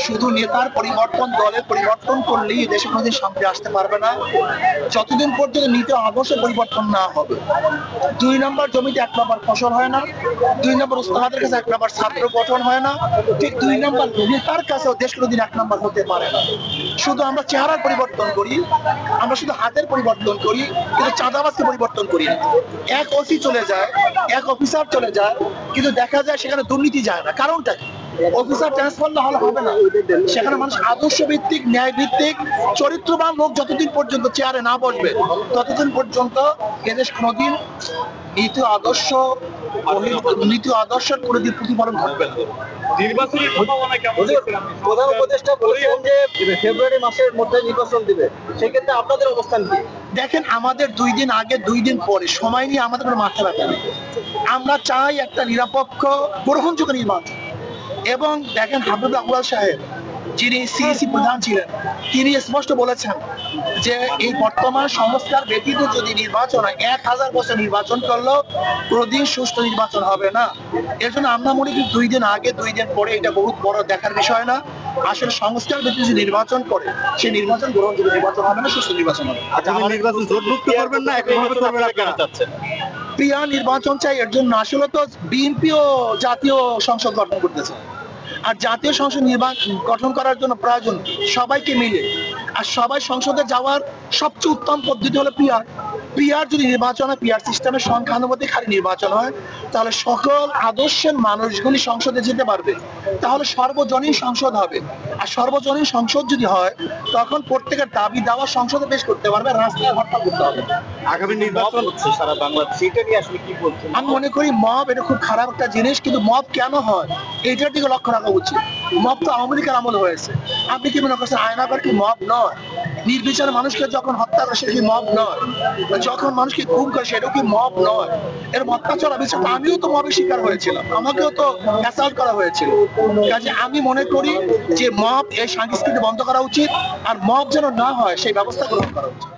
শুধু নেতার পরিবর্তন, দলের পরিবর্তন করলেই দেশে কোনোদিন শান্তি আসতে পারবে না, যতদিন পর্যন্ত নীতি আদর্শ পরিবর্তন না হবে। ২ নম্বর জমিতে ১ নম্বর ফসল হয় না, ২ নম্বর উস্তাদের কাছে ১ নম্বর ছাত্র গঠন হয় না, ঠিক ২ নম্বর নেতার কাছেও দেশ কোনোদিন ১ নম্বর হতে পারে না। শুধু আমরা চেহারার পরিবর্তন করি, আমরা শুধু হাতের পরিবর্তন করি, কিন্তু চাঁদাবাজকে পরিবর্তন করি না। এক ওসি চলে যায়, এক অফিসার চলে যায়, কিন্তু দেখা যায় সেখানে দুর্নীতি যায় না। কারণটা কি? অফিসার ট্রান্সফার না হলে হবে না। সেখানে মানুষ আদর্শ ভিত্তিক, ন্যায় ভিত্তিক, চরিত্রবান লোক যতদিন পর্যন্ত চেয়ারে না বসবে, ততদিন পর্যন্ত এদেশ কোনোদিন নীতি আদর্শের কোনোদিন প্রতিফলন ঘটবে না। নির্বাচনের সম্ভাবনা কেমন? প্রধান উপদেষ্টা বলেছেন যে ফেব্রুয়ারি মাসের মধ্যে নির্বাচন দিবে, সেক্ষেত্রে আপনাদের অবস্থান কি? দেখেন, আমাদের 2 দিন আগে 2 দিন পরে সময় নিয়ে আমাদের কোনো মাথা ব্যথা নেই। আমরা চাই একটা নিরপেক্ষ গ্রহণযোগ্য নির্বাচন। এবং দেখেন, হাবিবুল আউয়াল সাহেব, যিনি সিইসি প্রধান ছিলেন, তিনি স্পষ্ট বলেছেন যে এই বর্তমান সংস্কার ব্যতীত যদি নির্বাচন হয়, ১,০০০ বছর নির্বাচন করলেও কোনোদিন সুষ্ঠু নির্বাচন হবে না। এর জন্য আমরা মনে করি 2 দিন আগে 2 দিন পরে এটা বহুত বড় দেখার বিষয় না। আসলে সংস্কার ব্যতীত যদি নির্বাচন করে, সেই নির্বাচন গ্রহণযোগ্য নির্বাচন হবে না, সুষ্ঠু নির্বাচন হবে। আচ্ছা, আমার নির্বাচন জোটমুক্ত করবেন না একভাবে করবেন আপনারা? প্রিয় নির্বাচন চাই, এর জন্য আসলে তো বিএনপিও জাতীয় সংসদ গঠন করতেছে। আর জাতীয় সংসদ গঠন করার জন্য প্রয়োজন সবাইকে মিলে, আর সবাই সংসদে যাওয়ার সবচেয়ে উত্তম পদ্ধতি হলো পিআর। পিআর যদি নির্বাচন হয়, পিআর সিস্টেমের সংখ্যানুপাতিক খালি নির্বাচন হয়, তাহলে সকল আদর্শের মানুষগুলি সংসদে যেতে পারবে। তাহলে সর্বজনীন সংসদ হবে। আর সর্বজনীন সংসদ যদি হয়, তখন প্রত্যেকের দাবি দাওয়া সংসদে পেশ করতে পারবে, রাস্তায় হরতাল করতে হবে। আগামী নির্বাচন হচ্ছে সারা বাংলাদেশে, এটা নিয়ে আসলে কি বলছেন? আমি মনে করি মব এটা খুব খারাপ একটা জিনিস, কিন্তু মব কেন হয় এইটার দিকে লক্ষ্য রাখা উচিত। মব তো আওয়ামী লীগের আমল হয়েছে। আপনি কি মনে করছেন আয়নাগর কি মব নয়? নির্বিচারে মানুষকে যখন হত্যা করে সেটা কি মব নয়? যখন মানুষকে খুন করে সেটাও কি মব নয়? এর অত্যাচার অবিচার, আমিও তো মবের শিকার হয়েছিলাম, আমাকেও তো অ্যাসাল্ট করা হয়েছিল। কাজে আমি মনে করি যে মব এই সংস্কৃতি বন্ধ করা উচিত, আর মব যেন না হয় সেই ব্যবস্থা গ্রহণ করা উচিত।